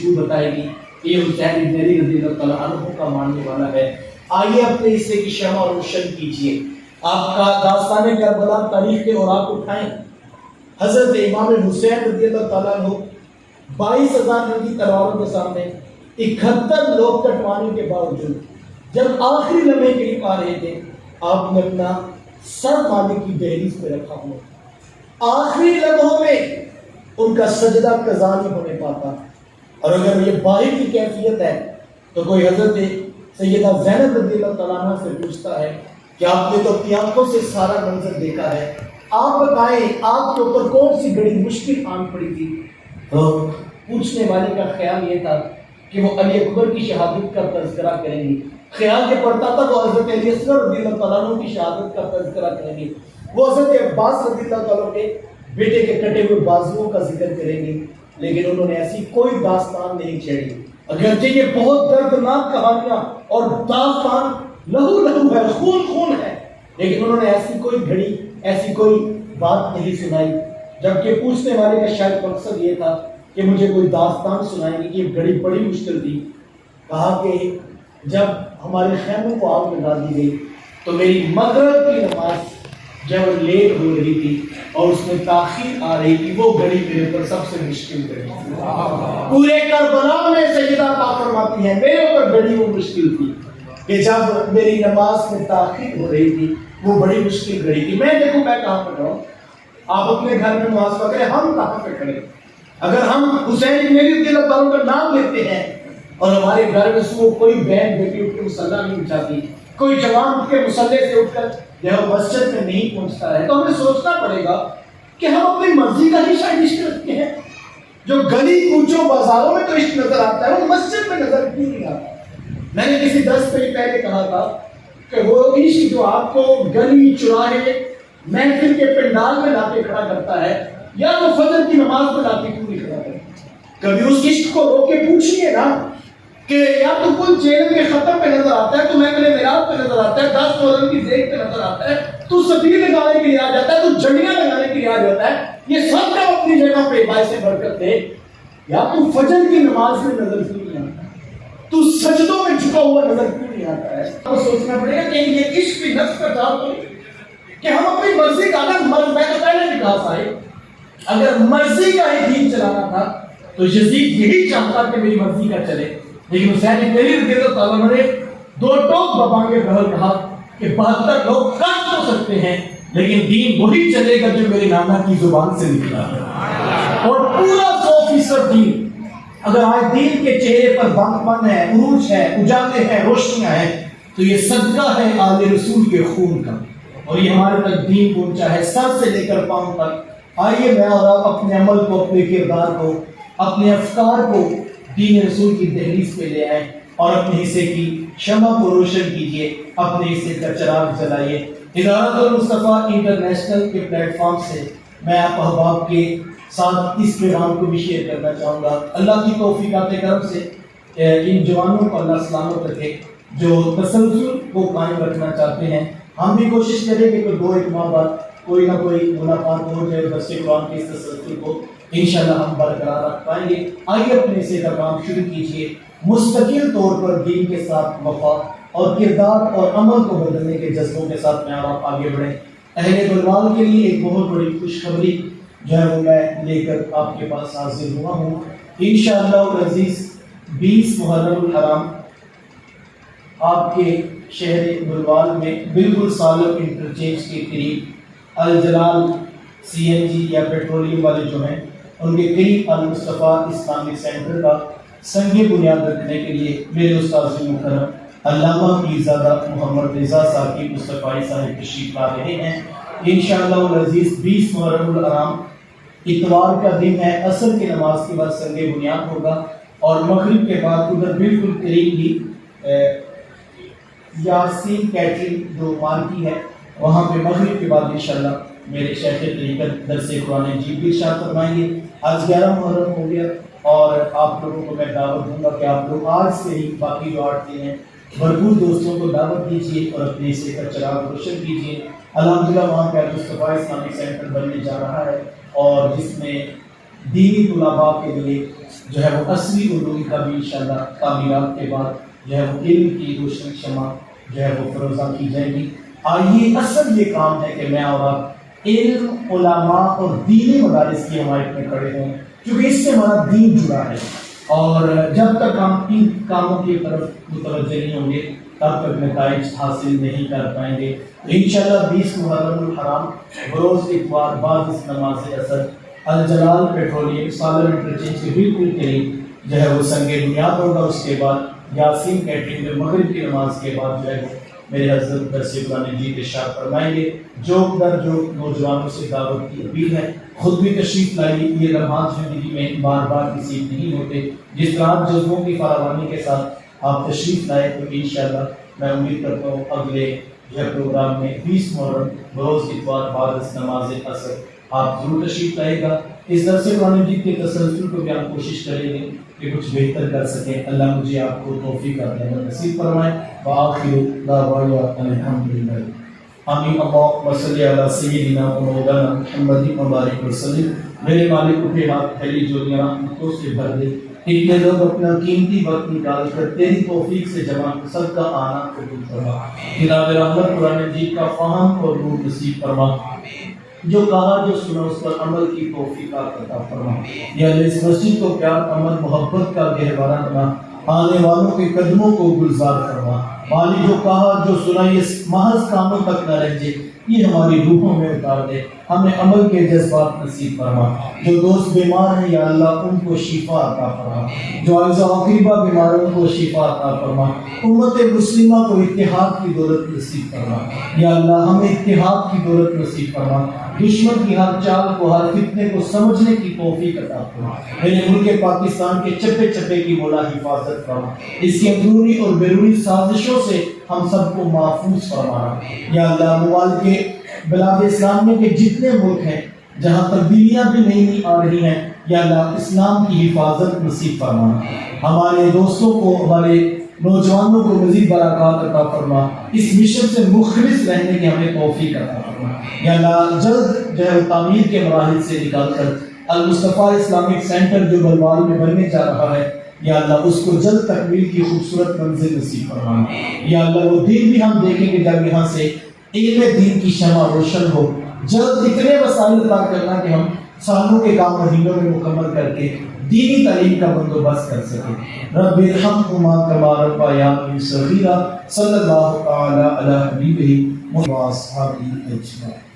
خوشبو بتائے گی یہ حسین ابن علی رضی اللہ تعالیٰ عنہ کا ماننے والا ہے۔ آئیے اپنے حصے کی شمع روشن کیجیے، آپ کا داستان کربلا تاریخ کے اوراق اٹھائیں۔ حضرت امام حسین رضی اللہ تعالیٰ عنہ 22,000 رنگی تلواروں کے سامنے 71 لوگ کٹوانے کے باوجود جب آخری لمحے قریب آ رہے تھے، آپ نے اپنا سر مالک کی دہلیز پہ رکھا ہوا، آخری لمحوں میں ان کا سجدہ قضا نہیں ہونے پاتا۔ اور اگر یہ باہر کی کیفیت ہے تو کوئی حضرت سیدہ زینب رضی اللہ تعالیٰ عنہ سے پوچھتا ہے کہ آپ نے تو اپنی آنکھوں سے سارا منظر دیکھا ہے، آپ بتائیں آپ کے اوپر کون سی بڑی مشکل آن پڑی تھی؟ تو پوچھنے والے کا خیال یہ تھا کہ وہ علی اکبر کی شہادت کا تذکرہ کریں گے، خیال یہ پڑتا تھا وہ حضرت علی اصغر رضی اللہ تعالیٰ عنہ کی شہادت کا تذکرہ کریں گے، وہ حضرت عباس رضی اللہ تعالیٰ کے بیٹے کے کٹے ہوئے بازوؤں کا ذکر کریں گے، لیکن انہوں نے ایسی کوئی داستان نہیں چھیڑی۔ اگرچہ یہ بہت دردناک کہانیاں اور داستان لہو لہو ہے، خون خون ہے، لیکن انہوں نے ایسی کوئی گھڑی ایسی کوئی بات نہیں سنائی، جبکہ پوچھنے والے کا شاید مقصد یہ تھا کہ مجھے کوئی داستان سنائیں گے کہ یہ گھڑی بڑی مشکل تھی۔ کہا کہ جب ہمارے خیموں کو آگ لگا دی گئی تو میری مغرب کی نماز جب لیٹ ہو رہی تھی اور اس میں تاخیر آ رہی تھی، وہ گھڑی میرے پر سب سے مشکل گھڑی تھی۔ پورے کربلا میں سیدہ پاک فرماتی ہیں میرے اوپر گھڑی وہ مشکل تھی کہ جب میری نماز میں تاخیر ہو رہی تھی وہ بڑی مشکل گھڑی تھی۔ میں دیکھوں میں کہاں پہ رہوں، آپ اپنے گھر میں نماز پڑھ رہے ہیں، ہم کہاں پہ کھڑے؟ اگر ہم حسین ابن علی رضی اللہ تعالیٰ کا نام لیتے ہیں اور ہمارے گھر میں سے کوئی بہن بیٹی اٹھ کے مصلی نہیں اٹھاتی، کوئی جوان اٹھ کے مصلی سے اٹھ کر جو مسجد میں نہیں پہنچتا ہے، تو ہمیں سوچنا پڑے گا کہ ہم اپنی مرضی کا ہی شاید عشق رکھتے ہیں۔ جو گلی کوچوں بازاروں میں تو عشق نظر آتا ہے وہ مسجد میں نظر کیوں نہیں آتا؟ میں نے کسی درس پہ پہلے کہا تھا کہ وہ عشق جو آپ کو گلی چوراہے محفل کے پنڈال میں لا کے کھڑا کرتا ہے یا وہ فجر کی نماز میں لا کے کیوں نہیں کھڑا کرتا؟ کبھی اس عشق کو رو کے پوچھیے نا کہ یا تو کوئی چہرے کے خطر پہ نظر آتا ہے، تو محفل میلاد پہ نظر آتا ہے، 10 ڈالر کی زیب پہ نظر آتا ہے، تو سبیل لگانے کے لیے آ جاتا ہے، تو جھنڈیاں لگانے کے لیے آ جاتا ہے، یہ سب کا اپنی جگہ پہ باعث برکت ہے، یا تو فجر کی نماز میں نظر کیوں نہیں آتا، تو سجدوں میں جھکا ہوا نظر کیوں نہیں آتا ہے؟ تو سوچنا پڑے گا کہ یہ عشق بھی نفس کا جواب تو نہیں کہ ہم اپنی مرضی کا اگر میں تو پہلے بھی کہا صاحب اگر مرضی کا ہی دین چلانا تھا تو یزید یہی چاہتا کہ میری مرضی کا چلے، لیکن حسین ابن علی رضی اللہ تعالیٰ عنہ نے دو ٹوک ببانگے بہل کہا کہ 72 لوگ کٹ ہو سکتے ہیں لیکن دین وہی چلے گا جو میرے نانا کی زبان سے نکلا ہے، اور پورا 100% دین۔ اگر آج دین کے چہرے پر بند پن ہے، عروج ہے، اجالے ہیں، روشنیاں ہیں، تو یہ صدقہ ہے آل رسول کے خون کا، اور یہ ہمارے تک دین پہنچا ہے سر سے لے کر پاؤں تک۔ آئیے میں اور آپ اپنے عمل کو، اپنے کردار کو، اپنے افکار کو دین رسول کی دہلیز پہ لے آئیں اور اپنے حصے کی شمع کو روشن کیجیے، اپنے حصے کا چراغ جلائیے۔ ادارت المصطفیٰ انٹرنیشنل کے پلیٹ فارم سے میں آپ احباب کے ساتھ اس پیغام کو بھی شیئر کرنا چاہوں گا۔ اللہ کی توفیقات کرم سے ان جوانوں کو اللہ سلامت رکھے جو تسلسل کو قائم رکھنا چاہتے ہیں۔ ہم بھی کوشش کریں گے کہ 2-1 ماہ بعد کوئی نہ کوئی ملاقات ہو جائے، درس قرآن کے اس تسلسل کو انشاءاللہ ہم برقرار رکھ پائیں گے۔ آئیے اپنے حصے کا کام شروع کیجیے، مستقل طور پر دین کے ساتھ وفا اور کردار اور عمل کو بدلنے کے جذبوں کے ساتھ میں آپ آگے بڑھیں۔ اہل بلوال کے لیے ایک بہت بڑی خوشخبری جو ہے وہ میں لے کر آپ کے پاس حاضر ہوا ہوں۔ انشاءاللہ العزیز 20 محرم الحرام آپ کے شہر بلوال میں بالکل سالم انٹرچینج کے قریب الجلال CNG یا پیٹرولیم والے جو ہیں ان کے قریب المصطفیٰ اسلامک سینٹر کا سنگ بنیاد رکھنے کے لیے میرے استاذ محترم علامہ پیرزادہ محمد رضا ثاقب مصطفی صاحب تشریف لا رہے ہیں۔ انشاءاللہ العزیز 20 محرم الحرام اتوار کا دن ہے، عصر کی نماز کے بعد سنگ بنیاد ہوگا، اور مغرب کے بعد ادھر بالکل قریب ہی یاسین کیٹرنگ جو مارکی ہے وہاں پہ مغرب کے بعد انشاءاللہ میرے شیخ طریقت درس قرآن مجید بھی ارشاد فرمائیں گے۔ آج 11 محرم ہو گیا اور آپ لوگوں کو میں دعوت دوں گا کہ آپ لوگ آج سے ہی باقی جو 8 دن ہیں بھرپور دوستوں کو دعوت دیجیے اور اپنے حصے کا چراغ روشن کیجیے۔ الحمدللہ وہاں پہ المصطفیٰ اسلامک سینٹر بننے جا رہا ہے اور جس میں دینی طلباء کے لیے جو ہے وہ اصلی علوم کا بھی انشاءاللہ تعمیرات کے بعد جو ہے وہ علم کی روشن شمع جو ہے وہ فروزہ کی جائے گی۔ آئیے اصل یہ کام ہے کہ میں اور آپ علم، علماء اور دینی مدارس کی حمایت میں کھڑے ہوں، کیونکہ اس سے ہمارا دین جڑا ہے، اور جب تک ہم ان کاموں کی طرف متوجہ نہیں ہوں گے تب تک نتائج حاصل نہیں کر پائیں گے۔ انشاءاللہ 20 محرم الحرام بروز اتوار بعد اس نماز اثر الجلال پیٹرولیم سالر انٹرچینج کے بالکل قریب جو ہے وہ سنگ بنیاد ہوگا۔ اس کے بعد یاسین کیٹرنگ میں مغرب کی نماز کے بعد جو ہے میرے حضرت درس قرآن مجید ارشاد فرمائیں گے۔ جو نوجوانوں سے دعوت کی اپیل ہے، خود بھی تشریف لائیے، یہ لمحات زندگی میں بار بار نصیب نہیں ہوتے۔ جس طرح جذبوں کی فراوانی کے ساتھ آپ تشریف لائے تو انشاءاللہ میں امید کرتا ہوں اگلے پروگرام میں 20 محرم بروز اتوار بعد از نماز اثر آپ ضرور تشریف لائے گا۔ اس درس قرآن مجید کے تسلسل کو بھی آپ کوشش کریں گے کہ کچھ بہتر کر سکیں۔ اللہ مجھے آپ کو توفیق عطا نصیب فرمائے۔ وآخر دعوانا ان الحمدللہ۔ آمین۔ اللہم صلی علی سیدنا و مولانا محمد وبارک وسلم۔ میرے مالک اٹھے ہاتھ پھیلی جوڑیاں رحمتوں سے بھر دے۔ اتنے لوگ اپنا قیمتی وقت نکال کر تیری توفیق سے جمع سب کا آنا قبول فرما۔ کتاب رحمت قرآن مجید کا فہم اور نور نصیب فرما۔ جو کہا جو سنا اس پر عمل کی توفیق عطا فرما۔ یا اللہ اس مسجد کو پیار، امن، محبت کا گہوارہ بنا، آنے والوں کے قدموں کو گلزار فرما۔ مالی جو کہا جو سنا یہ محض کاموں تک نہ رہ جائے، یہ ہماری روحوں میں اتار دے، ہمیں عمل کے جذبات نصیب فرما۔ جو دوست بیمار ہیں یا اللہ ان کو شفا عطا فرما، جو عائزہ اقربا بیمار ان کو شفا عطا فرما۔ امت مسلمہ کو اتحاد کی دولت نصیب فرما، یا اللہ ہمیں اتحاد کی دولت نصیب فرما۔ دشمن کی ہر چال کو، ہر فتنے کو سمجھنے کی توفیق عطا فرما۔ میرے ملک پاکستان کے چپے چپے کی مولا حفاظت فرما، اس کی اندرونی اور بیرونی سازشوں سے ہم سب کو محفوظ فرمانا۔ یا اللہ ممالک بلاد اسلامیہ کے جتنے ملک ہیں جہاں تبدیلیاں بھی نئی آ رہی ہیں، یا اللہ اسلام کی حفاظت نصیب فرمانا۔ ہمارے دوستوں کو، ہمارے نوجوانوں کو مزید برکات عطا فرما، اس مشن سے مخلص رہنے کی ہمیں توفیق عطا فرما۔ یا اللہ جلد جو ہے تعمیر کے مراحل سے نکال کر المصطفیٰ اسلامک سینٹر جو بلوال میں بننے جا رہا ہے، یا اللہ اس کو جلد تکمیل کی خوبصورت منزل نصیب فرمانا۔ یا اللہ وہ دن بھی ہم دیکھیں گے جب یہاں سے علم دین کی شمع روشن ہو، جلد اتنے وسائل عطا کرنا کہ ہم سالوں کے کام مہینوں میں مکمل کر کے دینی تعلیم کا بندوبست کر سکیں۔ رب ارحمہما کما ربیانی صغیرا۔ صلی اللہ تعالی علی حبیبہ و اصحابہ اجمعین۔